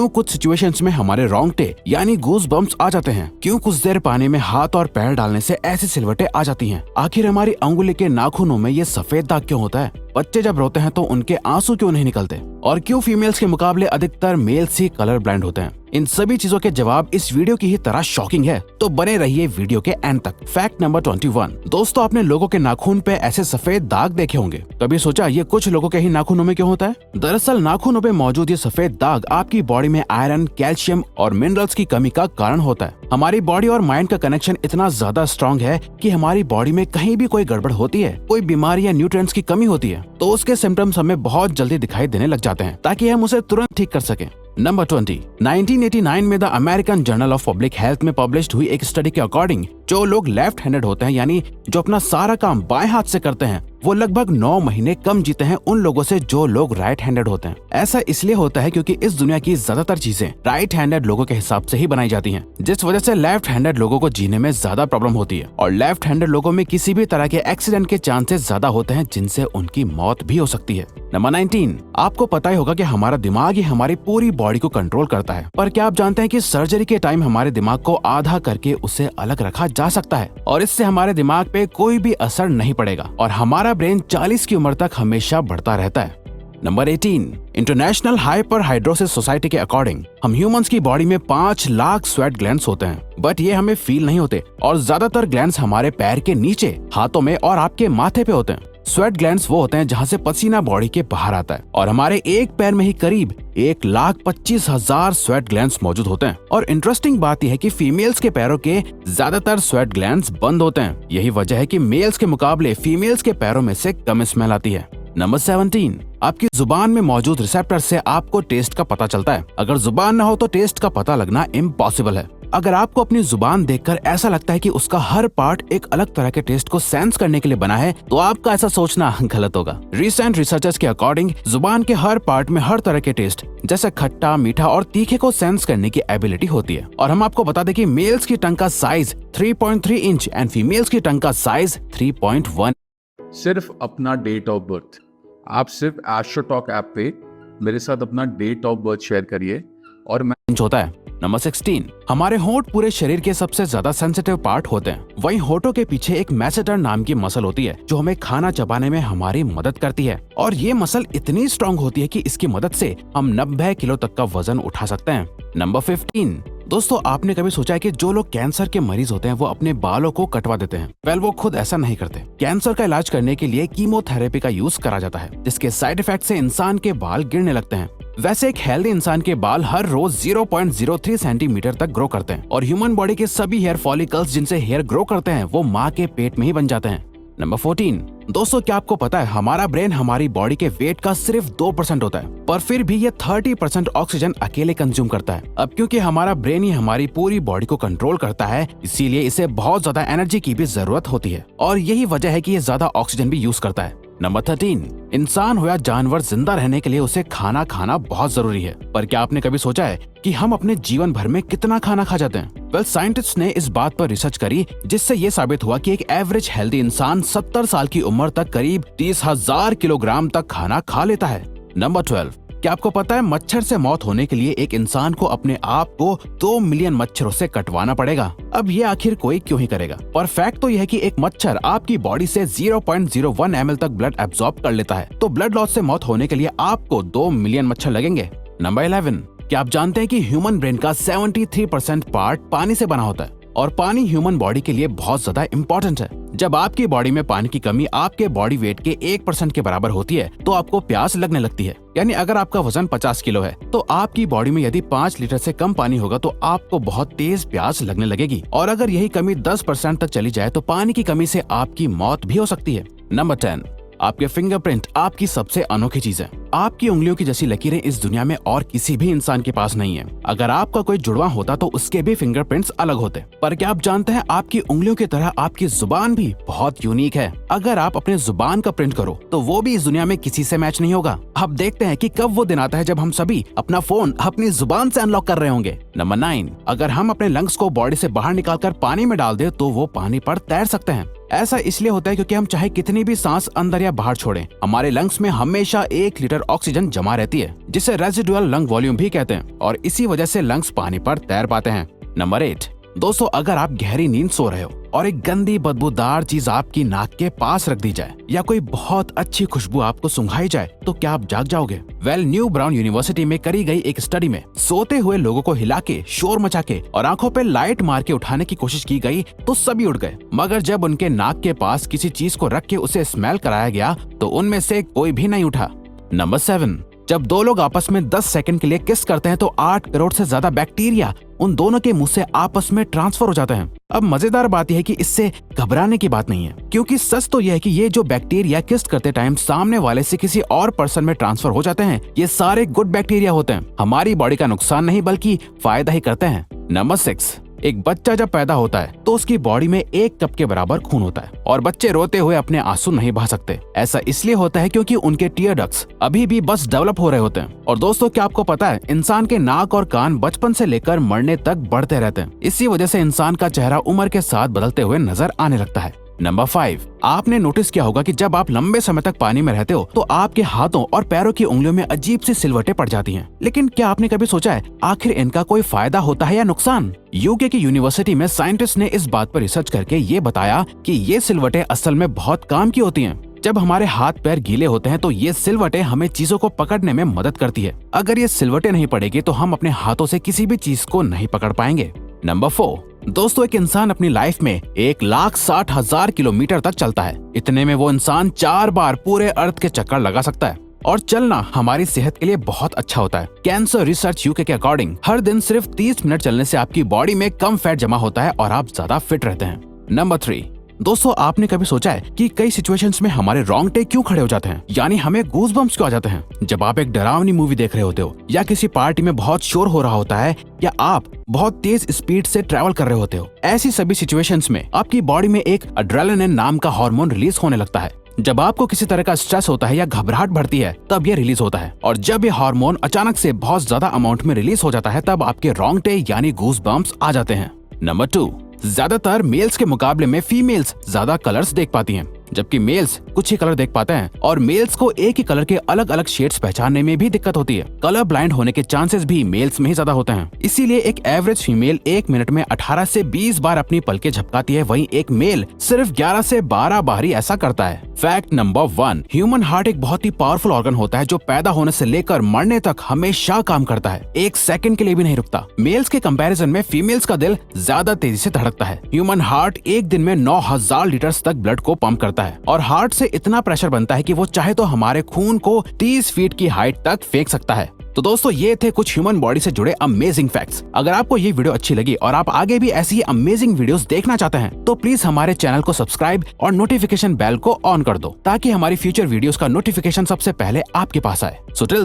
क्यों कुछ सिचुएशंस में हमारे रोंगटे यानी गूज बम्प्स आ जाते हैं, क्यों कुछ देर पानी में हाथ और पैर डालने से ऐसी सिलवटें आ जाती हैं, आखिर हमारी अंगुली के नाखूनों में ये सफेद दाग क्यों होता है, बच्चे जब रोते हैं तो उनके आंसू क्यों नहीं निकलते, और क्यों फीमेल्स के मुकाबले अधिकतर मेल्स ही कलर ब्लाइंड होते हैं। इन सभी चीजों के जवाब इस वीडियो की ही तरह शॉकिंग है, तो बने रहिए वीडियो के एंड तक। Fact number 21। दोस्तों, आपने लोगों के नाखून पे ऐसे सफेद दाग देखे होंगे। कभी सोचा ये कुछ लोगों के ही नाखूनों में क्यों होता है? दरअसल नाखूनों पे मौजूद ये सफेद दाग आपकी बॉडी में आयरन, कैल्शियम और मिनरल्स की कमी का कारण होता है। हमारी बॉडी और माइंड का कनेक्शन इतना ज्यादा स्ट्रॉन्ग है कि हमारी बॉडी में कहीं भी कोई गड़बड़ होती है, कोई बीमारी या न्यूट्रिएंट्स की कमी होती है, तो उसके सिम्टम्स हमें बहुत जल्दी दिखाई देने लग जाते हैं, ताकि हम उसे तुरंत ठीक कर सकें। नंबर 20। 1989 में the American journal of public health में पब्लिश्ड हुई एक स्टडी के अकॉर्डिंग जो लोग लेफ्ट हैंडेड होते हैं, यानी जो अपना सारा काम बाएं हाथ से करते हैं, वो लगभग 9 महीने कम जीते हैं उन लोगों से जो लोग राइट हैंडेड होते हैं। ऐसा इसलिए होता है क्योंकि इस दुनिया की ज्यादातर चीजें राइट हैंडेड लोगों के हिसाब से ही बनाई जाती हैं, जिस वजह से लेफ्ट हैंडेड लोगों को जीने में ज्यादा प्रॉब्लम होती है, और लेफ्ट हैंडेड लोगों में किसी भी तरह के एक्सीडेंट के चांसेस ज्यादा होते हैं, जिनसे उनकी मौत भी हो सकती है। नंबर 19। आपको पता ही होगा कि हमारा दिमाग ही हमारी पूरी बॉडी को कंट्रोल करता है, पर क्या आप जानते हैं कि सर्जरी के टाइम हमारे दिमाग को आधा करके उसे अलग रखा जा सकता है, और इससे हमारे दिमाग पे कोई भी असर नहीं पड़ेगा, और हमारा ब्रेन 40 की उम्र तक हमेशा बढ़ता रहता है। नंबर 18। इंटरनेशनल हाइपरहाइड्रोसिस सोसाइटी के अकॉर्डिंग हम ह्यूमंस की बॉडी में 5 लाख स्वेट ग्लैंड्स होते हैं, बट ये हमें फील नहीं होते, और ज्यादातर ग्लैंड्स हमारे पैर के नीचे, हाथों में और आपके माथे पे होते हैं। स्वेट ग्लैंड्स वो होते हैं जहाँ से पसीना बॉडी के बाहर आता है, और हमारे एक पैर में ही करीब 1,25,000 स्वेट ग्लैंड्स मौजूद होते हैं। और इंटरेस्टिंग बात यह है कि फीमेल्स के पैरों के ज्यादातर स्वेट ग्लैंड्स बंद होते हैं। यही वजह है कि मेल्स के मुकाबले फीमेल्स के पैरों में से कम स्मेल आती है। नंबर 17। आपकी जुबान में मौजूद रिसेप्टर से आपको टेस्ट का पता चलता है। अगर जुबान न हो तो टेस्ट का पता लगना इम्पॉसिबल है। अगर आपको अपनी जुबान देखकर ऐसा लगता है कि उसका हर पार्ट एक अलग तरह के टेस्ट को सेंस करने के लिए बना है, तो आपका ऐसा सोचना गलत होगा। रिसेंट रिसर्चर्स के अकॉर्डिंग जुबान के हर पार्ट में हर तरह के टेस्ट जैसे खट्टा, मीठा और तीखे को सेंस करने की एबिलिटी होती है। और हम आपको बता दें कि मेल्स की टंग का साइज 3.3 इंच एंड फीमेल्स की टंग का साइज 3.1। सिर्फ अपना डेट ऑफ बर्थ, आप सिर्फ एस्ट्रोटॉक ऐप पे मेरे साथ अपना डेट ऑफ बर्थ शेयर करिए और मैं इंच होता है। नंबर 16। हमारे होंठ पूरे शरीर के सबसे ज्यादा सेंसिटिव पार्ट होते हैं। वहीं होठों के पीछे एक मैसेटर नाम की मसल होती है जो हमें खाना चबाने में हमारी मदद करती है, और ये मसल इतनी स्ट्रांग होती है कि इसकी मदद से हम 90 किलो तक का वजन उठा सकते हैं। नंबर 15। दोस्तों, आपने कभी सोचा है कि जो लोग कैंसर के मरीज होते हैं वो अपने बालों को कटवा देते हैं? वेल, वो खुद ऐसा नहीं करते। कैंसर का इलाज करने के लिए कीमोथेरेपी का यूज करा जाता है, जिसके साइड इफेक्ट से इंसान के बाल गिरने लगते हैं। वैसे एक हेल्दी इंसान के बाल हर रोज 0.03 सेंटीमीटर तक ग्रो करते हैं, और ह्यूमन बॉडी के सभी हेयर फॉलिकल्स जिनसे हेयर ग्रो करते हैं वो माँ के पेट में ही बन जाते हैं। नंबर 14। दोस्तों, क्या आपको पता है हमारा ब्रेन हमारी बॉडी के वेट का सिर्फ 2% होता है, पर फिर भी ये 30% ऑक्सीजन अकेले कंज्यूम करता है। अब क्योंकि हमारा ब्रेन ही हमारी पूरी बॉडी को कंट्रोल करता है, इसीलिए इसे बहुत ज्यादा एनर्जी की भी जरूरत होती है, और यही वजह है कि ये ज्यादा ऑक्सीजन भी यूज करता है। नंबर 13। इंसान हो या जानवर, जिंदा रहने के लिए उसे खाना खाना बहुत जरूरी है, पर क्या आपने कभी सोचा है कि हम अपने जीवन भर में कितना खाना खा जाते हैं? वेल, साइंटिस्ट ने इस बात पर रिसर्च करी, जिससे ये साबित हुआ कि एक एवरेज हेल्दी इंसान 70 साल की उम्र तक करीब 30,000 किलोग्राम तक खाना खा लेता है। नंबर 12। क्या आपको पता है मच्छर से मौत होने के लिए एक इंसान को अपने आप को 2 मिलियन मच्छरों से कटवाना पड़ेगा? अब ये आखिर कोई क्यों ही करेगा? पर फैक्ट तो यह है कि एक मच्छर आपकी बॉडी से 0.01 ml तक ब्लड एब्जॉर्ब कर लेता है, तो ब्लड लॉस से मौत होने के लिए आपको 2 मिलियन मच्छर लगेंगे। नंबर 11। क्या आप जानते हैं कि ह्यूमन ब्रेन का 73% पार्ट पानी से बना होता है, और पानी ह्यूमन बॉडी के लिए बहुत ज्यादा इम्पोर्टेंट है। जब आपकी बॉडी में पानी की कमी आपके बॉडी वेट के 1% के बराबर होती है, तो आपको प्यास लगने लगती है। यानी अगर आपका वजन 50 किलो है, तो आपकी बॉडी में यदि 5 लीटर से कम पानी होगा तो आपको बहुत तेज प्यास लगने लगेगी, और अगर यही कमी 10% तक चली जाए तो पानी की कमी से आपकी मौत भी हो सकती है। नंबर 10। आपके फिंगरप्रिंट आपकी सबसे अनोखी चीज है। आपकी उंगलियों की जैसी लकीरें इस दुनिया में और किसी भी इंसान के पास नहीं है। अगर आपका कोई जुड़वा होता तो उसके भी फिंगरप्रिंट्स अलग होते। पर क्या आप जानते हैं आपकी उंगलियों की तरह आपकी जुबान भी बहुत यूनिक है। अगर आप अपने जुबान का प्रिंट करो तो वो भी इस दुनिया में किसी से मैच नहीं होगा। अब देखते हैं कि कब वो दिन आता है जब हम सभी अपना फोन अपनी जुबान से अनलॉक कर रहे होंगे। नंबर 9। अगर हम अपने लंग्स को बॉडी से बाहर निकालकर पानी में डाल दे तो वो पानी पर तैर सकते हैं। ऐसा इसलिए होता है क्योंकि हम चाहे कितनी भी सांस अंदर या बाहर छोड़ें, हमारे लंग्स में हमेशा 1 लीटर ऑक्सीजन जमा रहती है, जिसे रेजिडुअल लंग वॉल्यूम भी कहते हैं, और इसी वजह से लंग्स पानी पर तैर पाते हैं। नंबर 8, दोस्तों अगर आप गहरी नींद सो रहे हो और एक गंदी बदबूदार चीज आपकी नाक के पास रख दी जाए या कोई बहुत अच्छी खुशबू आपको सुंघाई जाए, तो क्या आप जाग जाओगे? न्यू ब्राउन यूनिवर्सिटी में करी गई एक स्टडी में सोते हुए लोगों को हिला के, शोर मचा के और आंखों पे लाइट मार के उठाने की कोशिश की गई तो सभी उठ गए, मगर जब उनके नाक के पास किसी चीज को रख के उसे स्मेल कराया गया तो उनमें से कोई भी नहीं उठा। नंबर 7, जब दो लोग आपस में 10 सेकंड के लिए किस करते हैं तो 8 करोड़ से ज्यादा बैक्टीरिया उन दोनों के मुंह से आपस में ट्रांसफर हो जाते हैं। अब मजेदार बात यह है कि इससे घबराने की बात नहीं है, क्योंकि सच तो यह है कि ये जो बैक्टीरिया किस करते टाइम सामने वाले से किसी और पर्सन में ट्रांसफर हो जाते हैं, ये सारे गुड बैक्टीरिया होते हैं, हमारी बॉडी का नुकसान नहीं बल्कि फायदा ही करते हैं। नंबर 6, एक बच्चा जब पैदा होता है तो उसकी बॉडी में 1 कप के बराबर खून होता है और बच्चे रोते हुए अपने आंसू नहीं बहा सकते। ऐसा इसलिए होता है क्योंकि उनके टीयर डक्ट्स अभी भी बस डेवलप हो रहे होते हैं। और दोस्तों क्या आपको पता है, इंसान के नाक और कान बचपन से लेकर मरने तक बढ़ते रहते हैं। इसी वजह से इंसान का चेहरा उम्र के साथ बदलते हुए नजर आने लगता है। नंबर 5, आपने नोटिस किया होगा कि जब आप लंबे समय तक पानी में रहते हो तो आपके हाथों और पैरों की उंगलियों में अजीब सी सिलवटें पड़ जाती हैं। लेकिन क्या आपने कभी सोचा है आखिर इनका कोई फायदा होता है या नुकसान? यूके की यूनिवर्सिटी में साइंटिस्ट ने इस बात पर रिसर्च करके ये बताया कि ये सिलवटें असल में बहुत काम की होती हैं। जब हमारे हाथ पैर गीले होते हैं तो ये सिलवटें हमें चीजों को पकड़ने में मदद करती है। अगर ये सिलवटें नहीं पड़ेगी तो हम अपने हाथों से किसी भी चीज को नहीं पकड़ पाएंगे। नंबर 4, दोस्तों एक इंसान अपनी लाइफ में 1,60,000 किलोमीटर तक चलता है। इतने में वो इंसान 4 बार पूरे अर्थ के चक्कर लगा सकता है। और चलना हमारी सेहत के लिए बहुत अच्छा होता है। कैंसर रिसर्च यूके के अकॉर्डिंग हर दिन सिर्फ 30 मिनट चलने से आपकी बॉडी में कम फैट जमा होता है और आप ज्यादा फिट रहते हैं। नंबर 3, दोस्तों आपने कभी सोचा है कि कई सिचुएशंस में हमारे रोंगटे क्यों खड़े हो जाते हैं, यानी हमें गूज़बम्प्स क्यों आ जाते हैं? जब आप एक डरावनी मूवी देख रहे होते हो या किसी पार्टी में बहुत शोर हो रहा होता है या आप बहुत तेज स्पीड से ट्रैवल कर रहे होते हो, ऐसी सभी सिचुएशंस में आपकी बॉडी में एक एड्रेनालिन नाम का हार्मोन रिलीज होने लगता है। जब आपको किसी तरह का स्ट्रेस होता है या घबराहट बढ़ती है तब ये रिलीज होता है, और जब ये हार्मोन अचानक से बहुत ज्यादा अमाउंट में रिलीज हो जाता है तब आपके रोंगटे यानी गूज़बम्प्स आ जाते हैं। नंबर 2, ज्यादातर मेल्स के मुकाबले में फीमेल्स ज्यादा कलर्स देख पाती हैं, जबकि मेल्स कुछ ही कलर देख पाते हैं, और मेल्स को एक ही कलर के अलग अलग शेड्स पहचानने में भी दिक्कत होती है। कलर ब्लाइंड होने के चांसेस भी मेल्स में ही ज्यादा होते हैं। इसीलिए एक एवरेज फीमेल 1 मिनट में 18 से 20 बार अपनी पलकें झपकाती है, वहीं एक मेल सिर्फ 11 से 12 बार ही ऐसा करता है। फैक्ट नंबर 1, ह्यूमन हार्ट एक बहुत ही पावरफुल ऑर्गन होता है जो पैदा होने से लेकर मरने तक हमेशा काम करता है, 1 सेकंड के लिए भी नहीं रुकता। मेल्स के कंपैरिजन में फीमेल्स का दिल ज्यादा तेजी से धड़कता है। ह्यूमन हार्ट एक दिन में 9,000 लीटर तक ब्लड को पंप करता है, और हार्ट से इतना प्रेशर बनता है कि वो चाहे तो हमारे खून को 30 फीट की हाइट तक फेंक सकता है। तो दोस्तों ये थे कुछ ह्यूमन बॉडी से जुड़े अमेजिंग फैक्ट्स। अगर आपको ये वीडियो अच्छी लगी और आप आगे भी ऐसी ही अमेजिंग वीडियोस देखना चाहते हैं तो प्लीज हमारे चैनल को सब्सक्राइब और नोटिफिकेशन बेल को ऑन कर दो, ताकि हमारी फ्यूचर वीडियोस का नोटिफिकेशन सबसे पहले आपके पास आए। So till